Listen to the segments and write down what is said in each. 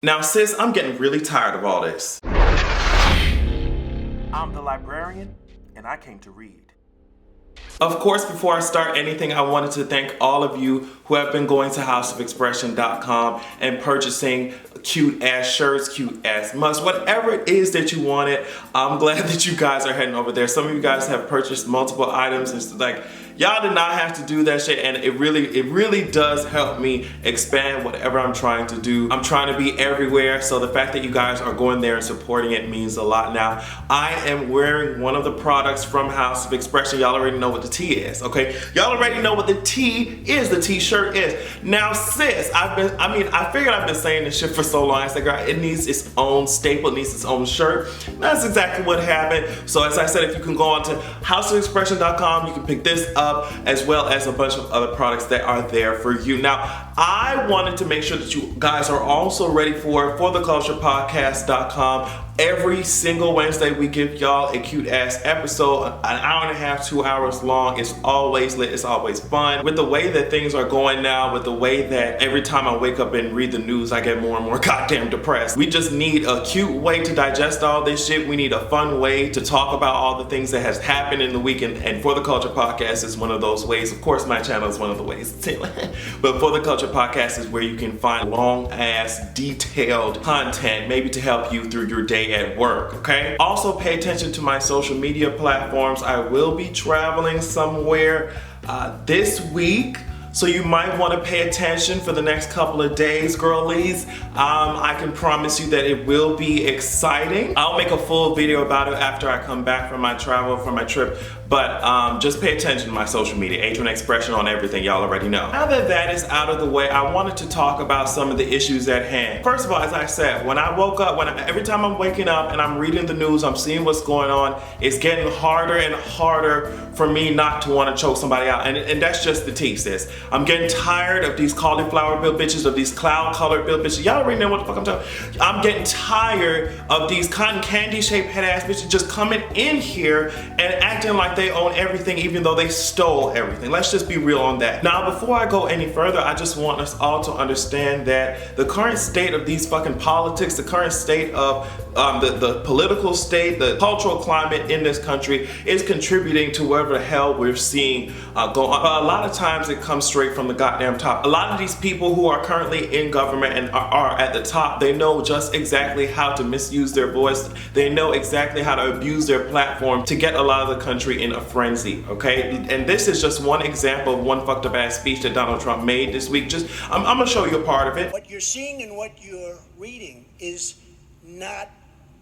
Now, sis, I'm getting really tired of all this. I'm the librarian, and I came to read. Of course, before I start anything, I wanted to thank all of you who have been going to houseofexpression.com and purchasing cute ass shirts, cute ass mugs, whatever it is that you wanted. I'm glad that you guys are heading over there. Some of you guys have purchased multiple items and it's like, y'all did not have to do that shit, and it really does help me expand whatever I'm trying to do. I'm trying to be everywhere, so the fact that you guys are going there and supporting it means a lot. Now, I am wearing one of the products from House of Expression. Y'all already know what the T is, okay? Y'all already know what the T is, the T-shirt is. Now, sis, I figured I've been saying this shit for so long. I said, girl, it needs its own staple, it needs its own shirt. That's exactly what happened. So as I said, if you can go on to houseofexpression.com, you can pick this up, as well as a bunch of other products that are there for you. Now, I wanted to make sure that you guys are also ready for theculturepodcast.com. Every single Wednesday, we give y'all a cute ass episode, an hour and a half, 2 hours long. It's always lit, it's always fun. With the way that things are going now, with the way that every time I wake up and read the news, I get more and more goddamn depressed. We just need a cute way to digest all this shit. We need a fun way to talk about all the things that has happened in the week, and For the Culture Podcast is one of those ways. Of course, my channel is one of the ways too. But For the Culture Podcast is where you can find long ass, detailed content, maybe to help you through your day at work, okay? Also pay attention to my social media platforms. I will be traveling somewhere this week, so you might want to pay attention for the next couple of days, girlies. I can promise you that it will be exciting. I'll make a full video about it after I come back from my travel, from my trip. But just pay attention to my social media, Adrian Expression on everything, y'all already know. Now that that is out of the way, I wanted to talk about some of the issues at hand. First of all, as I said, when I woke up, every time I'm waking up and I'm reading the news, I'm seeing what's going on, it's getting harder and harder for me not to want to choke somebody out. And that's just the tea, sis. I'm getting tired of these cauliflower bill bitches, of these cloud colored bill bitches. Y'all already know what the fuck I'm talking about. I'm getting tired of these cotton candy shaped head ass bitches just coming in here and acting like they own everything, even though they stole everything. Let's just be real on that. Now, before I go any further, I just want us all to understand that the current state of these fucking politics, the current state of the political state, the cultural climate in this country is contributing to whatever the hell we're seeing go on. A lot of times it comes straight from the goddamn top. A lot of these people who are currently in government and are at the top, they know just exactly how to misuse their voice. They know exactly how to abuse their platform to get a lot of the country in a frenzy, okay? And this is just one example of one fucked up ass speech that Donald Trump made this week. I'm gonna show you a part of it. What you're seeing and what you're reading is not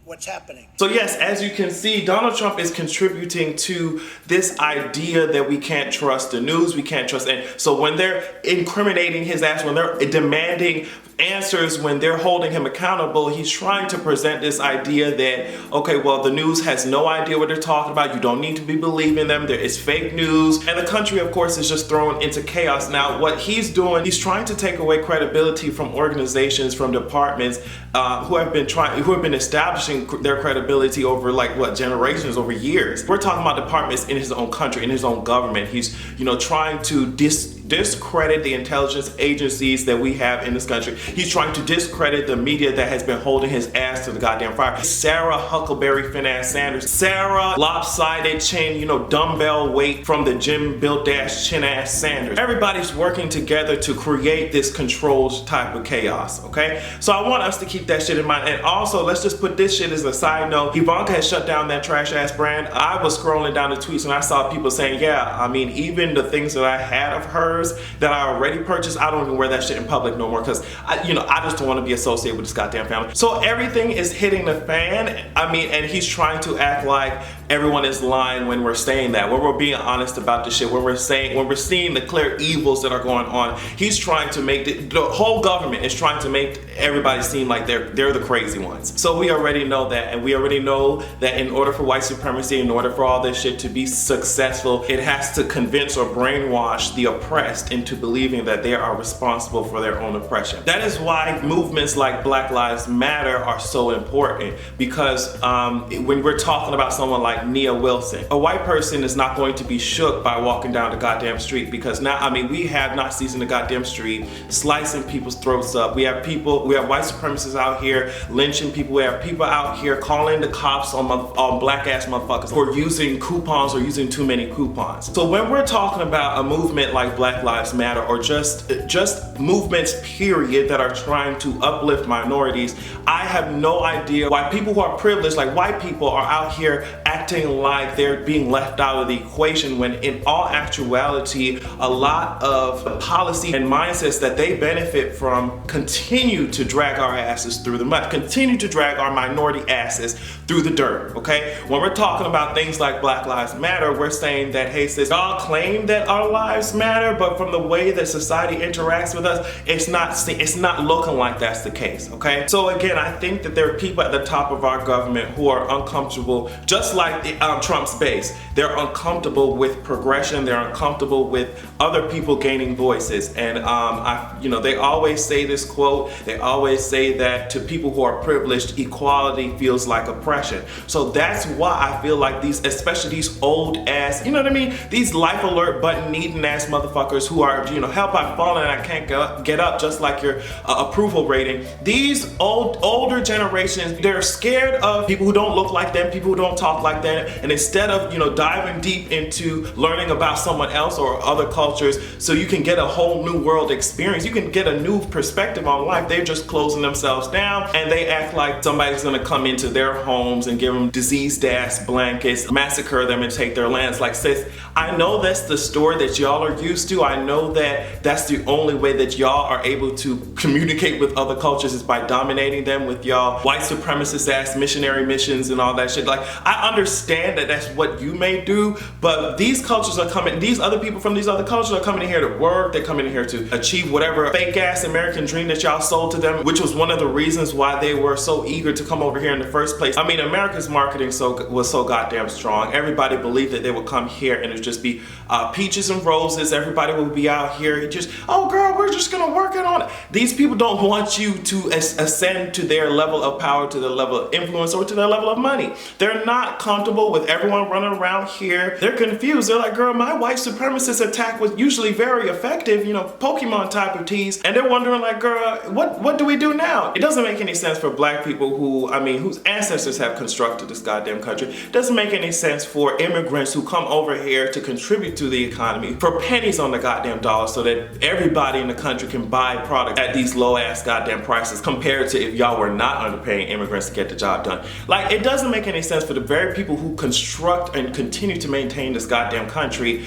what's happening. So yes, as you can see, Donald Trump is contributing to this idea that we can't trust the news, we can't trust, and so when they're incriminating his ass, when they're demanding answers, when they're holding him accountable, he's trying to present this idea that, okay, well, the news has no idea what they're talking about, you don't need to be believing them, there is fake news, and the country, of course, is just thrown into chaos. Now, what he's doing, he's trying to take away credibility from organizations, from departments who have been establishing their credibility over generations, over years. We're talking about departments in his own country, in his own government. He's, trying to discredit the intelligence agencies that we have in this country. He's trying to discredit the media that has been holding his ass to the goddamn fire. Sarah Huckleberry Finn-ass Sanders, Sarah lopsided chin, dumbbell weight from the gym built ass chin ass Sanders. Everybody's working together to create this controlled type of chaos, okay? So I want us to keep that shit in mind. And also, let's just put this shit as a side note. Ivanka has shut down that trash ass brand. I was scrolling down the tweets and I saw people saying, yeah, I mean, even the things that I had of hers that I already purchased, I don't even wear that shit in public no more because I just don't want to be associated with this goddamn family. So everything is hitting the fan. And he's trying to act like everyone is lying when we're saying that, when we're being honest about this shit, when we're seeing the clear evils that are going on. He's trying to make the whole government is trying to make everybody seem like they're the crazy ones. So we already know that, and we already know that in order for white supremacy, in order for all this shit to be successful, it has to convince or brainwash the oppressed into believing that they are responsible for their own oppression. That is why movements like Black Lives Matter are so important, because when we're talking about someone like like Nia Wilson. A white person is not going to be shook by walking down the goddamn street, because now, I mean, we have Nazis in the goddamn street slicing people's throats up. We have white supremacists out here lynching people. We have people out here calling the cops on black ass motherfuckers for using coupons or using too many coupons. So when we're talking about a movement like Black Lives Matter, or just movements period that are trying to uplift minorities, I have no idea why people who are privileged, like white people, are out here acting like they're being left out of the equation, when in all actuality a lot of policy and mindsets that they benefit from continue to drag our asses through the mud, continue to drag our minority asses through the dirt, okay? When we're talking about things like Black Lives Matter, we're saying that, hey sis, y'all claim that our lives matter, but from the way that society interacts with us, it's not looking like that's the case, okay? So again, I think that there are people at the top of our government who are uncomfortable, just like Trump's base. They're uncomfortable with progression. They're uncomfortable with other people gaining voices. And they always say this quote. They always say that to people who are privileged, equality feels like oppression. So that's why I feel like especially these old ass, you know what I mean? These life alert button needing ass motherfuckers who are, help, I've fallen and I can't get up, just like your approval rating. These older generations, they're scared of people who don't look like them, people who don't talk like them, and instead of diving deep into learning about someone else or other cultures so you can get a whole new world experience, you can get a new perspective on life, they're just closing themselves down, and they act like somebody's gonna come into their homes and give them diseased ass blankets, massacre them and take their lands. Like, sis, I know that's the story that y'all are used to. I know that that's the only way that y'all are able to communicate with other cultures, is by dominating them with y'all white supremacist ass missionary missions and all that shit. Like, I understand that that's what you may do, but these cultures are coming, these other people from these other cultures are coming in here to work, they're coming in here to achieve whatever fake ass American dream that y'all sold to them, which was one of the reasons why they were so eager to come over here in the first place. I mean, America's marketing was so goddamn strong. Everybody believed that they would come here and it would just be peaches and roses. Everybody would be out here just, oh girl, we're just gonna work it on it. These people don't want you to ascend to their level of power, to their level of influence, or to their level of money. They're not comfortable with everyone running around here. They're confused. They're like, girl, my white supremacist attack was usually very effective, Pokemon type of tease. And they're wondering like, girl, what do we do now? It doesn't make any sense for black people whose ancestors have constructed this goddamn country. It doesn't make any sense for immigrants who come over here to contribute to the economy for pennies on the goddamn dollar so that everybody in the country can buy product at these low ass goddamn prices, compared to if y'all were not underpaying immigrants to get the job done. Like, it doesn't make any sense for the very people who construct and continue to maintain this goddamn country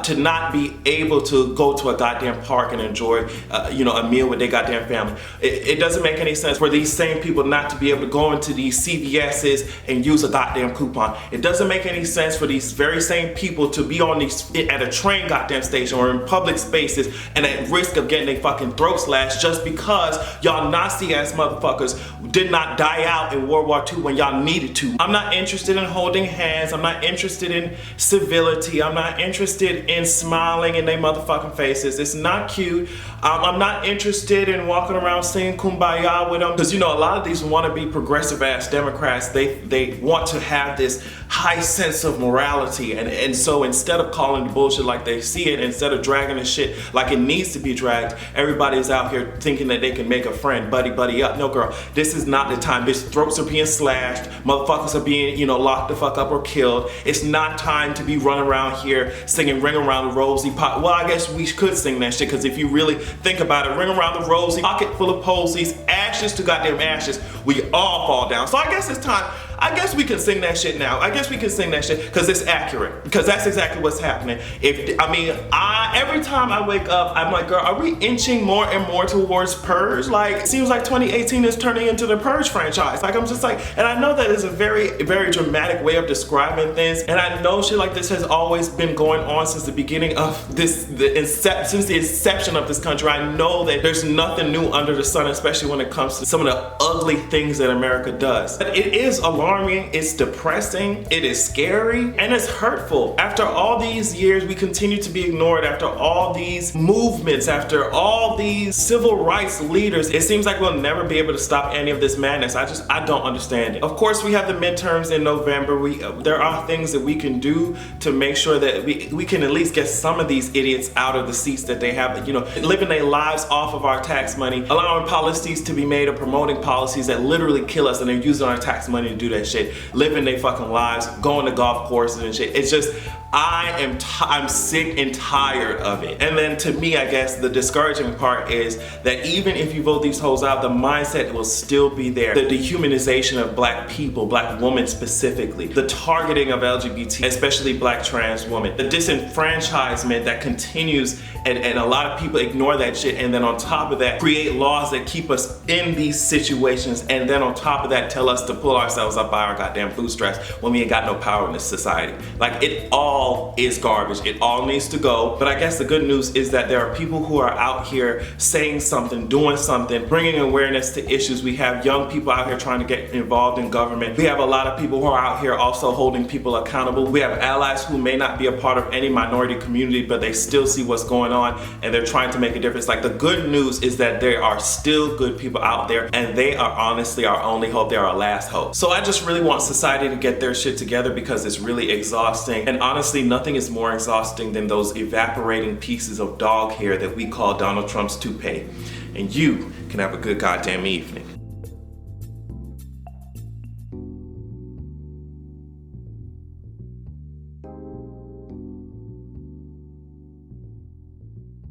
to not be able to go to a goddamn park and enjoy a meal with their goddamn family. It doesn't make any sense for these same people not to be able to go into these CVS's and use a goddamn coupon. It doesn't make any sense for these very same people to be on at a train goddamn station or in public spaces and at risk of getting their fucking throat slashed just because y'all Nazi ass motherfuckers did not die out in World War II when y'all needed to. I'm not interested in holding hands. I'm not interested in civility. I'm not interested in smiling in their motherfucking faces. It's not cute. I'm not interested in walking around singing Kumbaya with them, because a lot of these wannabe progressive ass Democrats, they want to have this high sense of morality, and so instead of calling the bullshit like they see it, instead of dragging the shit like it needs to be dragged, everybody's out here thinking that they can make a friend, buddy up. No, girl, this is not the time. Bitch, throats are being slashed, motherfuckers are being locked the fuck up or killed. It's not time to be running around here singing Ring Around the Rosie Pot. Well, I guess we could sing that shit, because if you really think about it, Ring Around the Rosie, pocket full of posies, ashes to goddamn ashes, we all fall down. So I guess it's time. I guess we can sing that shit now. I guess we can sing that shit because it's accurate. Because that's exactly what's happening. Every time I wake up, I'm like, girl, are we inching more and more towards Purge? Like, it seems like 2018 is turning into the Purge franchise. Like, I'm just like, and I know that is a very, very dramatic way of describing things. And I know shit like this has always been going on since the beginning of since the inception of this country. I know that there's nothing new under the sun, especially when it comes to some of the ugly things that America does. But it is alarming disarming, it's depressing, it is scary, and it's hurtful. After all these years, we continue to be ignored. After all these movements, after all these civil rights leaders, it seems like we'll never be able to stop any of this madness. I don't understand it. Of course, we have the midterms in November. There are things that we can do to make sure that we can at least get some of these idiots out of the seats that they have, you know, living their lives off of our tax money, allowing policies to be made or promoting policies that literally kill us, and they're using our tax money to do that shit, living their fucking lives, going to golf courses and shit. It's just, I'm sick and tired of it. And then to me, I guess the discouraging part is that even if you vote these hoes out, the mindset will still be there. The dehumanization of black people, black women specifically, the targeting of LGBT, especially black trans women, the disenfranchisement that continues, and a lot of people ignore that shit, and then on top of that, create laws that keep us in these situations, and then on top of that, tell us to pull ourselves up by our goddamn bootstraps when we ain't got no power in this society. Like, it all is garbage. It all needs to go. But I guess the good news is that there are people who are out here saying something, doing something, bringing awareness to issues. We have young people out here trying to get involved in government. We have a lot of people who are out here also holding people accountable. We have allies who may not be a part of any minority community, but they still see what's going on and they're trying to make a difference. Like, the good news is that there are still good people out there, and they are honestly our only hope. They're our last hope. So I just really want society to get their shit together, because it's really exhausting. And honestly, nothing is more exhausting than those evaporating pieces of dog hair that we call Donald Trump's toupee. And you can have a good goddamn evening.